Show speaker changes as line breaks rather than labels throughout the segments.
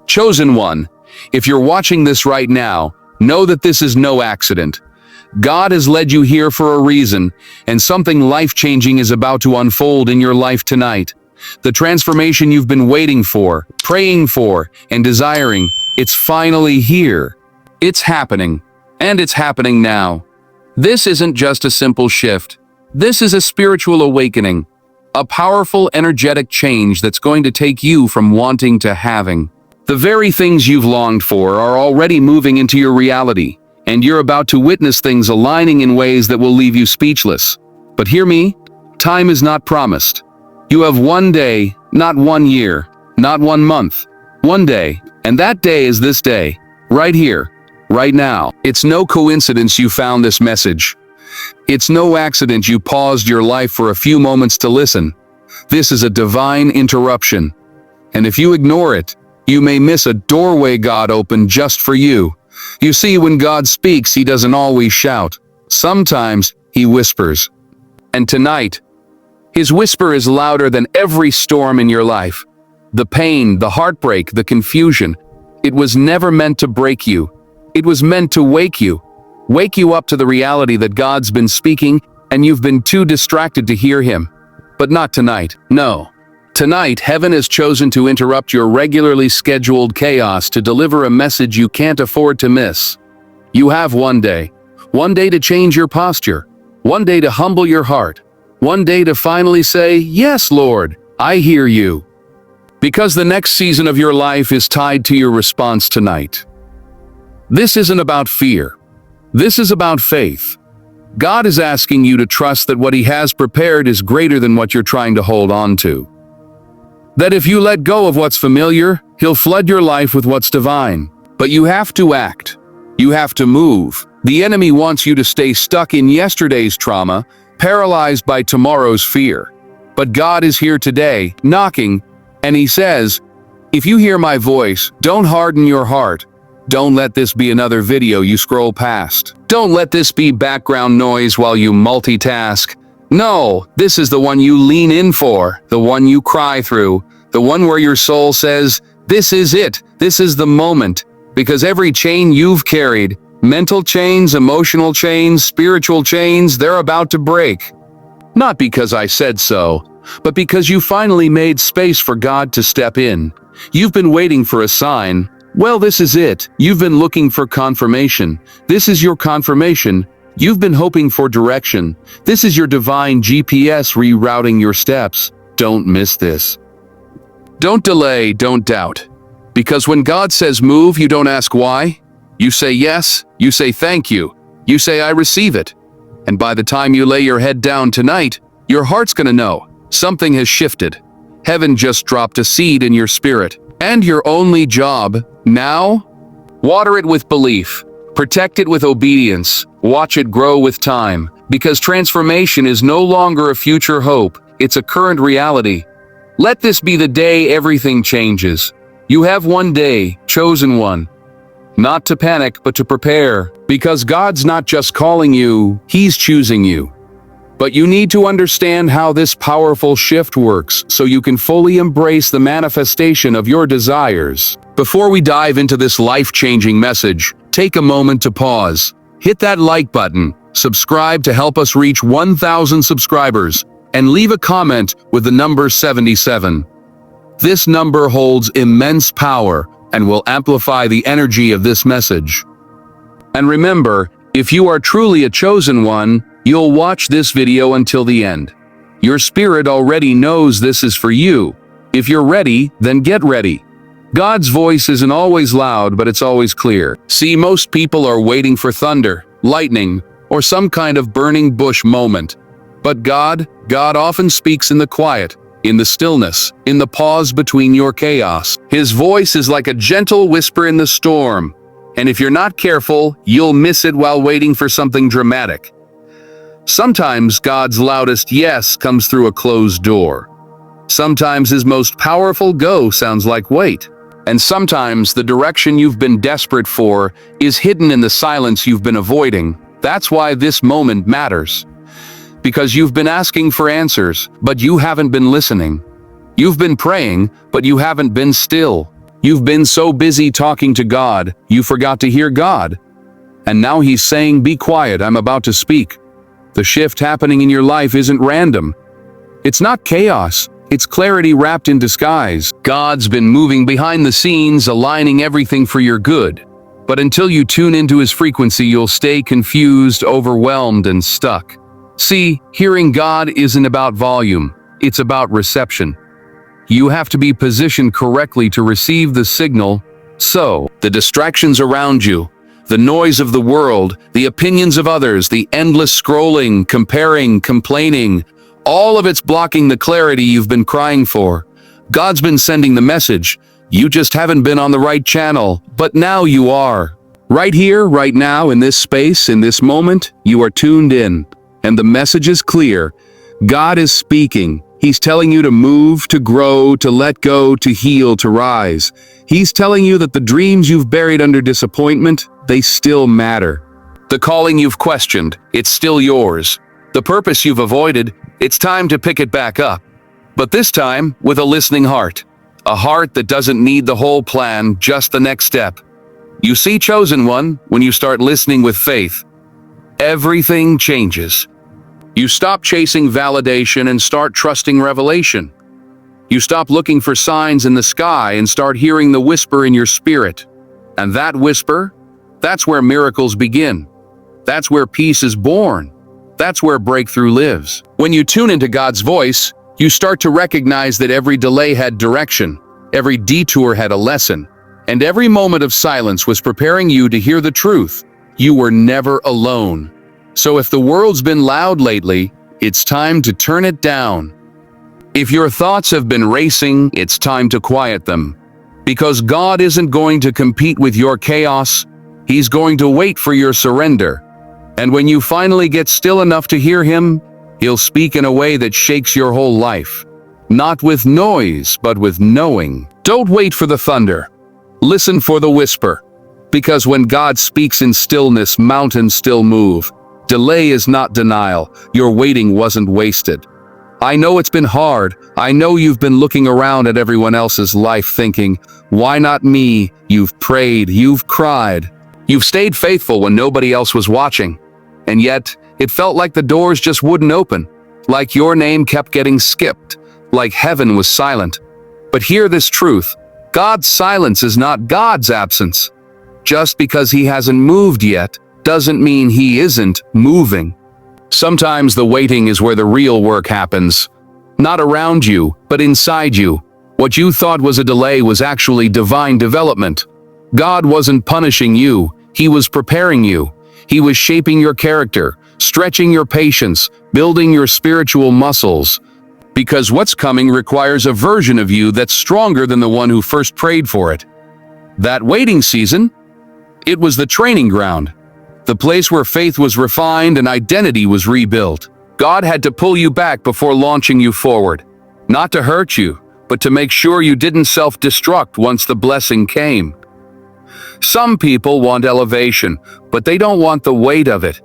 Chosen one, if you're watching this right now, know that this is no accident. God has led you here for a reason, and something life-changing is about to unfold in your life tonight. The transformation you've been waiting for, praying for, and desiring, it's finally here. It's happening, and it's happening now. This isn't just a simple shift. This is a spiritual awakening, a powerful, energetic change that's going to take you from wanting to having. The very things you've longed for are already moving into your reality, and you're about to witness things aligning in ways that will leave you speechless. But hear me, time is not promised. You have one day, not 1 year, not 1 month, one day, and that day is this day, right here, right now. It's no coincidence you found this message. It's no accident you paused your life for a few moments to listen. This is a divine interruption. And if you ignore it, you may miss a doorway God opened just for you. You see, when God speaks, he doesn't always shout. Sometimes he whispers. And tonight, his whisper is louder than every storm in your life. The pain, the heartbreak, the confusion. It was never meant to break you. It was meant to wake you up to the reality that God's been speaking, and you've been too distracted to hear him. But not tonight. No. Tonight, heaven has chosen to interrupt your regularly scheduled chaos to deliver a message you can't afford to miss. You have one day to change your posture, one day to humble your heart, one day to finally say, "Yes, Lord, I hear you." Because the next season of your life is tied to your response tonight. This isn't about fear. This is about faith. God is asking you to trust that what he has prepared is greater than what you're trying to hold on to. That if you let go of what's familiar, he'll flood your life with what's divine. But you have to act. You have to move. The enemy wants you to stay stuck in yesterday's trauma, paralyzed by tomorrow's fear. But God is here today, knocking, and he says, if you hear my voice, don't harden your heart. Don't let this be another video you scroll past. Don't let this be background noise while you multitask. No, this is the one you lean in for, the one you cry through, the one where your soul says, this is it, this is the moment, because every chain you've carried, mental chains, emotional chains, spiritual chains, they're about to break. Not because I said so, but because you finally made space for God to step in. You've been waiting for a sign. Well, this is it. You've been looking for confirmation. This is your confirmation. You've been hoping for direction. This is your divine GPS rerouting your steps. Don't miss this. Don't delay, don't doubt. Because when God says move, you don't ask why. You say yes, you say thank you. You say I receive it. And by the time you lay your head down tonight, your heart's gonna know something has shifted. Heaven just dropped a seed in your spirit. And your only job now? Water it with belief. Protect it with obedience. Watch it grow with time. Because transformation is no longer a future hope, it's a current reality. Let this be the day everything changes. You have one day, chosen one. Not to panic, but to prepare. Because God's not just calling you, he's choosing you. But you need to understand how this powerful shift works so you can fully embrace the manifestation of your desires. Before we dive into this life-changing message, take a moment to pause. Hit that like button, subscribe to help us reach 1,000 subscribers, and leave a comment with the number 77. This number holds immense power and will amplify the energy of this message. And remember, if you are truly a chosen one, you'll watch this video until the end. Your spirit already knows this is for you. If you're ready, then get ready. God's voice isn't always loud, but it's always clear. See, most people are waiting for thunder, lightning, or some kind of burning bush moment. But God often speaks in the quiet, in the stillness, in the pause between your chaos. His voice is like a gentle whisper in the storm. And if you're not careful, you'll miss it while waiting for something dramatic. Sometimes God's loudest yes comes through a closed door. Sometimes his most powerful go sounds like wait. And sometimes the direction you've been desperate for is hidden in the silence you've been avoiding. That's why this moment matters. Because you've been asking for answers, but you haven't been listening. You've been praying, but you haven't been still. You've been so busy talking to God, you forgot to hear God. And now he's saying, be quiet, I'm about to speak. The shift happening in your life isn't random. It's not chaos, it's clarity wrapped in disguise. God's been moving behind the scenes, aligning everything for your good. But until you tune into his frequency, you'll stay confused, overwhelmed, and stuck. See, hearing God isn't about volume, it's about reception. You have to be positioned correctly to receive the signal. So, the distractions around you, the noise of the world, the opinions of others, the endless scrolling, comparing, complaining, all of it's blocking the clarity you've been crying for. God's been sending the message. You just haven't been on the right channel, but now you are. Right here, right now, in this space, in this moment, you are tuned in. And the message is clear. God is speaking. He's telling you to move, to grow, to let go, to heal, to rise. He's telling you that the dreams you've buried under disappointment, they still matter. The calling you've questioned, it's still yours. The purpose you've avoided, it's time to pick it back up. But this time, with a listening heart. A heart that doesn't need the whole plan, just the next step. You see, chosen one, when you start listening with faith, everything changes. You stop chasing validation and start trusting revelation. You stop looking for signs in the sky and start hearing the whisper in your spirit. And that whisper, that's where miracles begin. That's where peace is born. That's where breakthrough lives. When you tune into God's voice, you start to recognize that every delay had direction, every detour had a lesson, and every moment of silence was preparing you to hear the truth. You were never alone. So if the world's been loud lately, it's time to turn it down. If your thoughts have been racing, it's time to quiet them. Because God isn't going to compete with your chaos, He's going to wait for your surrender. And when you finally get still enough to hear Him, He'll speak in a way that shakes your whole life. Not with noise, but with knowing. Don't wait for the thunder. Listen for the whisper. Because when God speaks in stillness, mountains still move. Delay is not denial. Your waiting wasn't wasted. I know it's been hard. I know you've been looking around at everyone else's life thinking, why not me? You've prayed, you've cried. You've stayed faithful when nobody else was watching. And yet, it felt like the doors just wouldn't open. Like your name kept getting skipped. Like heaven was silent. But hear this truth. God's silence is not God's absence. Just because He hasn't moved yet, doesn't mean He isn't moving. Sometimes the waiting is where the real work happens. Not around you, but inside you. What you thought was a delay was actually divine development. God wasn't punishing you, He was preparing you. He was shaping your character, stretching your patience, building your spiritual muscles. Because what's coming requires a version of you that's stronger than the one who first prayed for it. That waiting season, it was the training ground. The place where faith was refined and identity was rebuilt. God had to pull you back before launching you forward. Not to hurt you, but to make sure you didn't self-destruct once the blessing came. Some people want elevation, but they don't want the weight of it.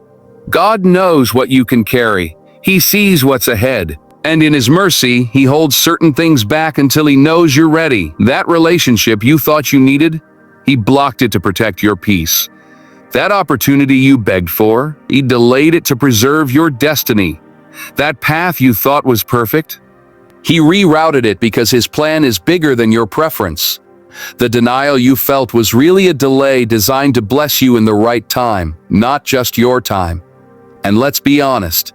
God knows what you can carry. He sees what's ahead. And in His mercy, He holds certain things back until He knows you're ready. That relationship you thought you needed, He blocked it to protect your peace. That opportunity you begged for, He delayed it to preserve your destiny. That path you thought was perfect, He rerouted it because His plan is bigger than your preference. The denial you felt was really a delay designed to bless you in the right time, not just your time. And let's be honest,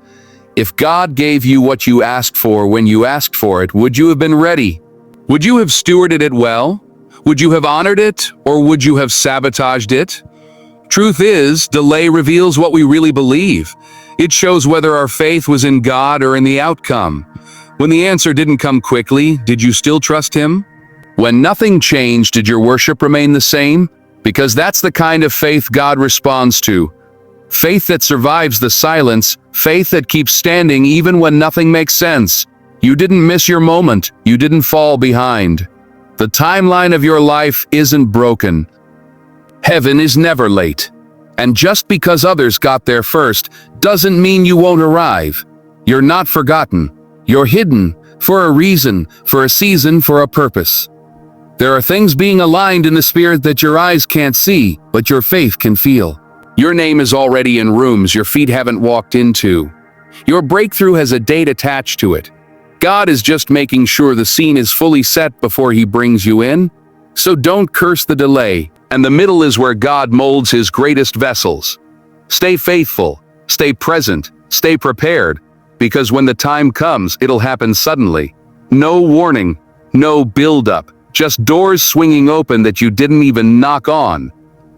if God gave you what you asked for when you asked for it, would you have been ready? Would you have stewarded it well? Would you have honored it, or would you have sabotaged it? Truth is, delay reveals what we really believe. It shows whether our faith was in God or in the outcome. When the answer didn't come quickly, did you still trust Him? When nothing changed, did your worship remain the same? Because that's the kind of faith God responds to. Faith that survives the silence, faith that keeps standing even when nothing makes sense. You didn't miss your moment, you didn't fall behind. The timeline of your life isn't broken. Heaven is never late. And just because others got there first, doesn't mean you won't arrive. You're not forgotten. You're hidden, for a reason, for a season, for a purpose. There are things being aligned in the spirit that your eyes can't see, but your faith can feel. Your name is already in rooms your feet haven't walked into. Your breakthrough has a date attached to it. God is just making sure the scene is fully set before He brings you in. So don't curse the delay, and the middle is where God molds His greatest vessels. Stay faithful, stay present, stay prepared, because when the time comes, it'll happen suddenly. No warning, no build-up, just doors swinging open that you didn't even knock on.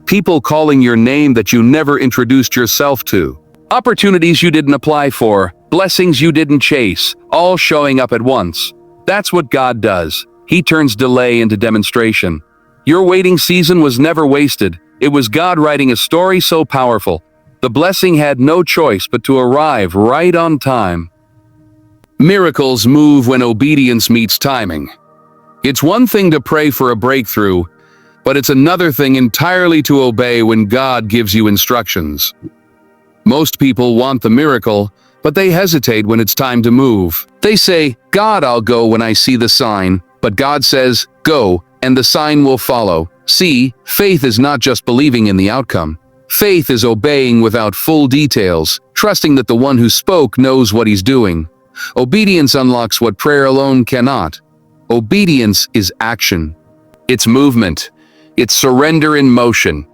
People calling your name that you never introduced yourself to. Opportunities you didn't apply for, blessings you didn't chase, all showing up at once. That's what God does. He turns delay into demonstration. Your waiting season was never wasted. It was God writing a story so powerful. The blessing had no choice but to arrive right on time. Miracles move when obedience meets timing. It's one thing to pray for a breakthrough, but it's another thing entirely to obey when God gives you instructions. Most people want the miracle, but they hesitate when it's time to move. They say, "God, I'll go when I see the sign," but God says, "Go, and the sign will follow." See, faith is not just believing in the outcome. Faith is obeying without full details, trusting that the one who spoke knows what He's doing. Obedience unlocks what prayer alone cannot. Obedience is action. It's movement. It's surrender in motion.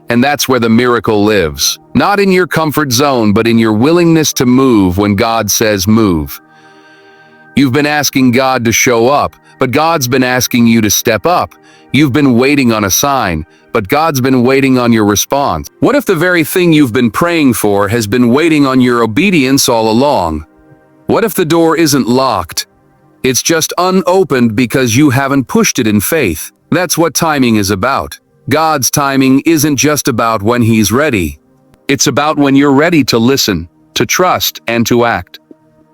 And that's where the miracle lives. Not in your comfort zone, but in your willingness to move when God says move. You've been asking God to show up, but God's been asking you to step up. You've been waiting on a sign, but God's been waiting on your response. What if the very thing you've been praying for has been waiting on your obedience all along? What if the door isn't locked? It's just unopened because you haven't pushed it in faith. That's what timing is about. God's timing isn't just about when He's ready. It's about when you're ready to listen, to trust, and to act.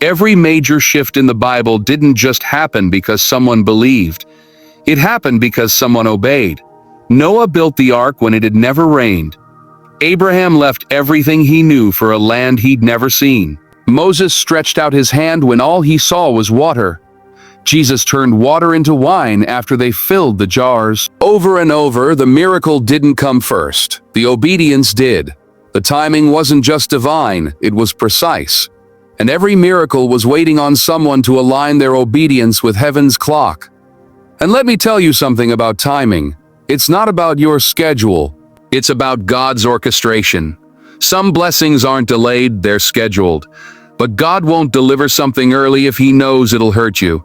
Every major shift in the Bible didn't just happen because someone believed. It happened because someone obeyed. Noah built the ark when it had never rained. Abraham left everything he knew for a land he'd never seen. Moses stretched out his hand when all he saw was water. Jesus turned water into wine after they filled the jars. Over and over, the miracle didn't come first. The obedience did. The timing wasn't just divine, it was precise. And every miracle was waiting on someone to align their obedience with heaven's clock. And let me tell you something about timing. It's not about your schedule. It's about God's orchestration. Some blessings aren't delayed, they're scheduled. But God won't deliver something early if He knows it'll hurt you.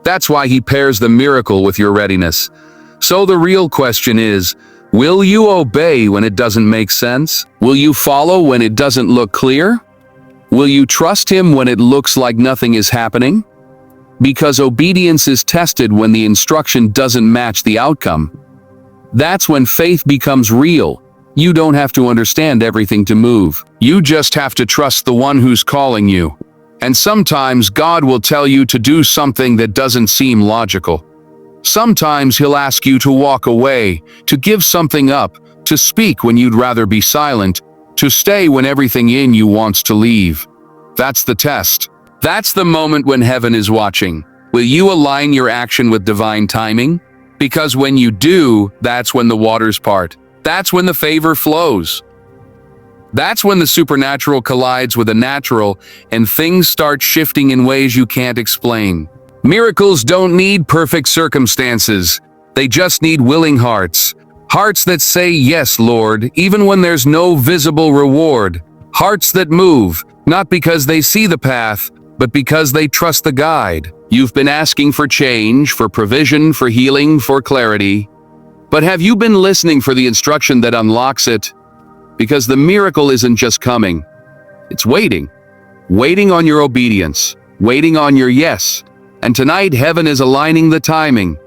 That's why He pairs the miracle with your readiness. So the real question is, will you obey when it doesn't make sense? Will you follow when it doesn't look clear? Will you trust Him when it looks like nothing is happening? Because obedience is tested when the instruction doesn't match the outcome. That's when faith becomes real. You don't have to understand everything to move. You just have to trust the one who's calling you. And sometimes God will tell you to do something that doesn't seem logical. Sometimes He'll ask you to walk away, to give something up, to speak when you'd rather be silent, to stay when everything in you wants to leave. That's the test. That's the moment when heaven is watching. Will you align your action with divine timing? Because when you do, that's when the waters part. That's when the favor flows. That's when the supernatural collides with the natural and things start shifting in ways you can't explain. Miracles don't need perfect circumstances. They just need willing hearts. Hearts that say, "Yes, Lord," even when there's no visible reward. Hearts that move, not because they see the path, but because they trust the guide. You've been asking for change, for provision, for healing, for clarity. But have you been listening for the instruction that unlocks it? Because the miracle isn't just coming. It's waiting. Waiting on your obedience. Waiting on your yes. And tonight, heaven is aligning the timing.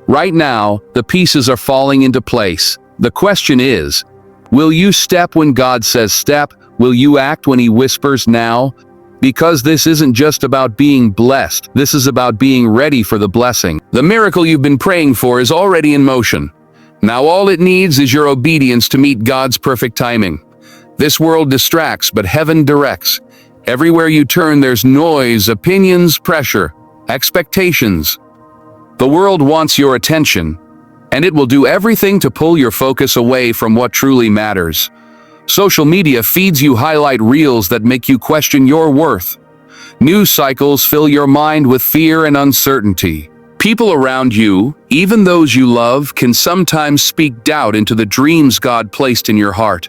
Right now, the pieces are falling into place. The question is, will you step when God says step? Will you act when He whispers now? Because this isn't just about being blessed. This is about being ready for the blessing. The miracle you've been praying for is already in motion. Now all it needs is your obedience to meet God's perfect timing. This world distracts, but heaven directs. Everywhere you turn, there's noise, opinions, pressure, expectations. The world wants your attention, and it will do everything to pull your focus away from what truly matters. Social media feeds you highlight reels that make you question your worth. News cycles fill your mind with fear and uncertainty. People around you, even those you love, can sometimes speak doubt into the dreams God placed in your heart.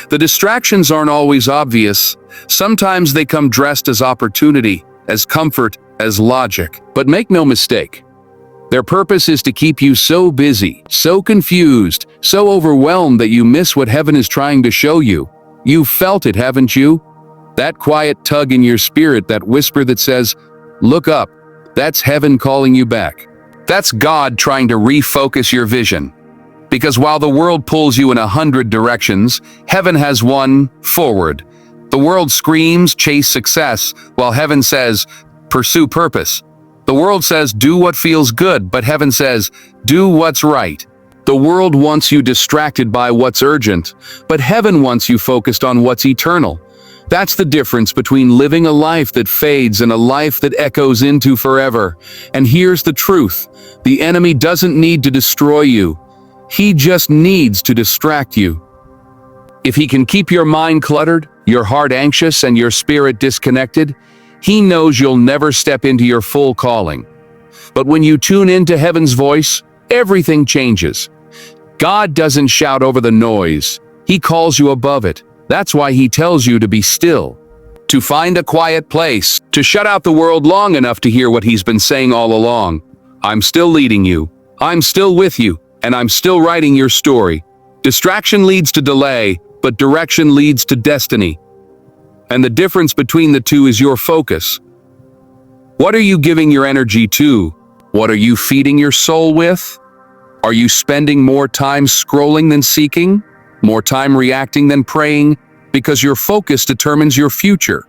The distractions aren't always obvious. Sometimes they come dressed as opportunity, as comfort, as logic. But make no mistake, their purpose is to keep you so busy, so confused, so overwhelmed that you miss what heaven is trying to show you. You've felt it, haven't you? That quiet tug in your spirit, that whisper that says, "Look up." That's heaven calling you back. That's God trying to refocus your vision. Because while the world pulls you in 100 directions, heaven has one: forward. The world screams, chase success, while heaven says, pursue purpose. The world says, do what feels good, but heaven says, do what's right. The world wants you distracted by what's urgent, but heaven wants you focused on what's eternal. That's the difference between living a life that fades and a life that echoes into forever. And here's the truth: the enemy doesn't need to destroy you. He just needs to distract you. If he can keep your mind cluttered, your heart anxious, and your spirit disconnected, he knows you'll never step into your full calling. But when you tune into heaven's voice, everything changes. God doesn't shout over the noise. He calls you above it. That's why he tells you to be still, to find a quiet place, to shut out the world long enough to hear what he's been saying all along. I'm still leading you. I'm still with you, and I'm still writing your story. Distraction leads to delay, but direction leads to destiny. And the difference between the two is your focus. What are you giving your energy to? What are you feeding your soul with? Are you spending more time scrolling than seeking? More time reacting than praying? Because your focus determines your future.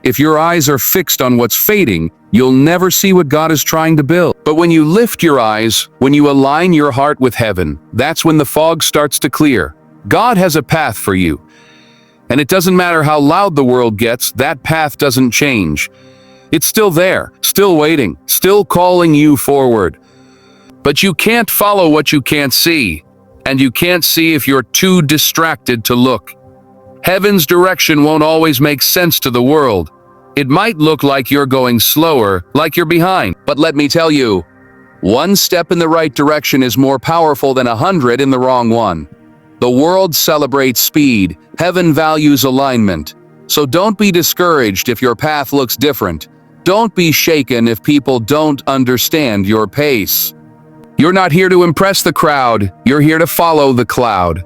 If your eyes are fixed on what's fading, you'll never see what God is trying to build. But when you lift your eyes, when you align your heart with heaven, that's when the fog starts to clear. God has a path for you. And it doesn't matter how loud the world gets, that path doesn't change. It's still there, still waiting, still calling you forward. But you can't follow what you can't see. And you can't see if you're too distracted to look. Heaven's direction won't always make sense to the world. It might look like you're going slower, like you're behind. But let me tell you, one step in the right direction is more powerful than 100 in the wrong one. The world celebrates speed. Heaven values alignment. So don't be discouraged if your path looks different. Don't be shaken if people don't understand your pace. You're not here to impress the crowd. You're here to follow the cloud.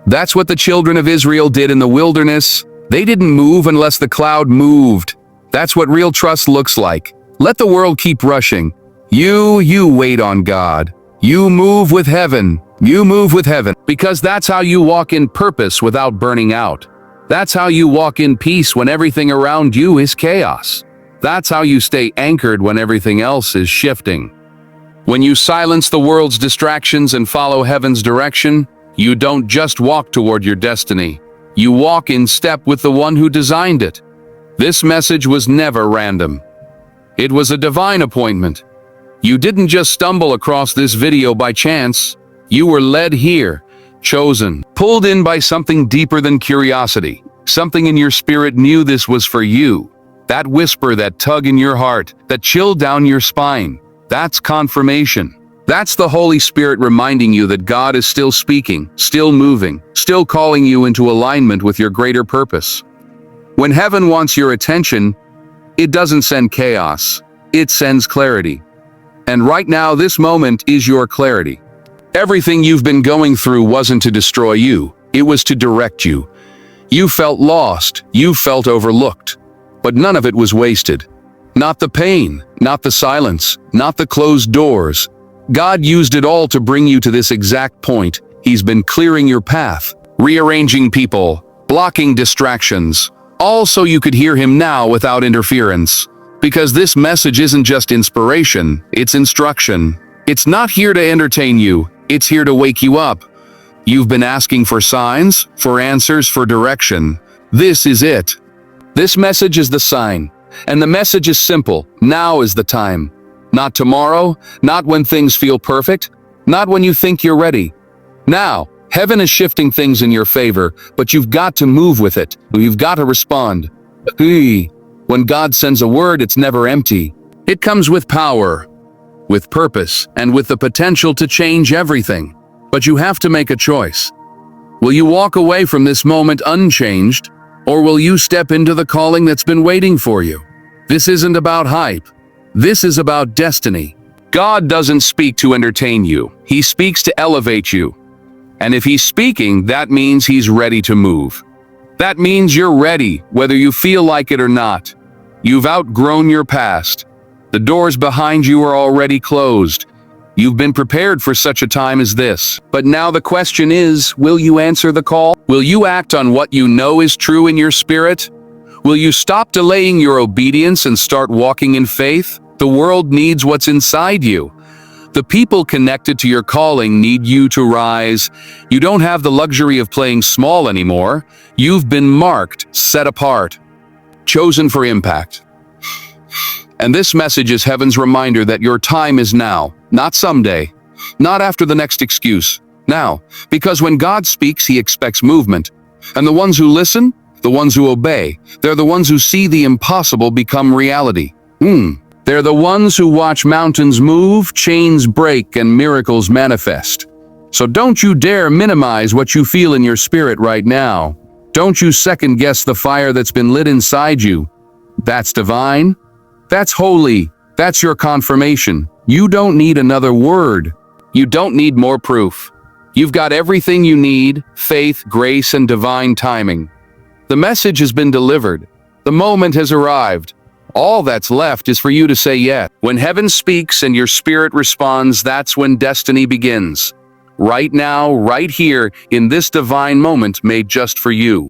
That's what the children of Israel did in the wilderness. They didn't move unless the cloud moved. That's what real trust looks like. Let the world keep rushing. You wait on God. You move with heaven. You move with heaven. Because that's how you walk in purpose without burning out. That's how you walk in peace when everything around you is chaos. That's how you stay anchored when everything else is shifting. When you silence the world's distractions and follow heaven's direction, you don't just walk toward your destiny. You walk in step with the one who designed it. This message was never random. It was a divine appointment. You didn't just stumble across this video by chance. You were led here, chosen, pulled in by something deeper than curiosity. Something in your spirit knew this was for you. That whisper, that tug in your heart, that chill down your spine. That's confirmation. That's the Holy Spirit reminding you that God is still speaking, still moving, still calling you into alignment with your greater purpose. When heaven wants your attention, it doesn't send chaos. It sends clarity. And right now, this moment is your clarity. Everything you've been going through wasn't to destroy you. It was to direct you. You felt lost. You felt overlooked. But none of it was wasted. Not the pain, not the silence, not the closed doors. God used it all to bring you to this exact point. He's been clearing your path, rearranging people, blocking distractions, all so you could hear him now without interference. Because this message isn't just inspiration, it's instruction. It's not here to entertain you, it's here to wake you up. You've been asking for signs, for answers, for direction. This is it. This message is the sign. And the message is simple. Now is the time. Not tomorrow, not when things feel perfect, not when you think you're ready. Now, heaven is shifting things in your favor, but you've got to move with it. You've got to respond. When God sends a word, it's never empty. It comes with power, with purpose, and with the potential to change everything. But you have to make a choice. Will you walk away from this moment unchanged, or will you step into the calling that's been waiting for you? This isn't about hype. This is about destiny. God doesn't speak to entertain you. He speaks to elevate you. And if he's speaking, that means he's ready to move. That means you're ready, whether you feel like it or not. You've outgrown your past. The doors behind you are already closed. You've been prepared for such a time as this. But now the question is, will you answer the call? Will you act on what you know is true in your spirit? Will you stop delaying your obedience and start walking in faith? The world needs what's inside you. The people connected to your calling need you to rise. You don't have the luxury of playing small anymore. You've been marked, set apart, chosen for impact. And this message is heaven's reminder that your time is now, not someday, not after the next excuse, now. Because when God speaks, he expects movement. And the ones who listen, the ones who obey, they're the ones who see the impossible become reality. They're the ones who watch mountains move, chains break, and miracles manifest. So don't you dare minimize what you feel in your spirit right now. Don't you second-guess the fire that's been lit inside you. That's divine. That's holy. That's your confirmation. You don't need another word. You don't need more proof. You've got everything you need: faith, grace, and divine timing. The message has been delivered. The moment has arrived. All that's left is for you to say yes. When heaven speaks and your spirit responds, that's when destiny begins. Right now, right here, in this divine moment made just for you.